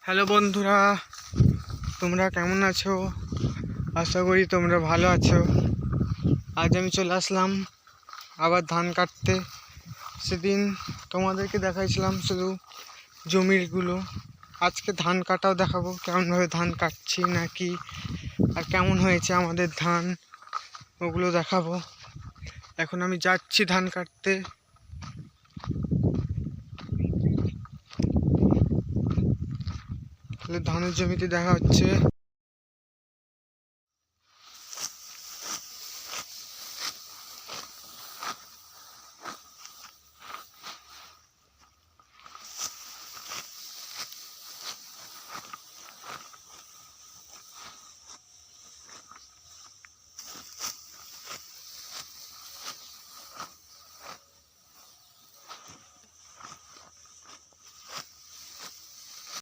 Hello বন্ধুরা, তোমরা কেমন আছো? আশা করি তোমরা ভালো আছো। আজ আমি চলে আসলাম আবার ধান কাটতে। সেদিন তোমাদেরকে দেখাইছিলাম শুধু জমিরগুলো, আজকে ধান কাটাও দেখাবো, কেমনভাবে ধান কাটছি নাকি আর কেমন হয়েছে আমাদের ধান, ওগুলো দেখাবো। এখন আমি যাচ্ছি ধান কাটতে। ধানের জমিতে দেখা হচ্ছে।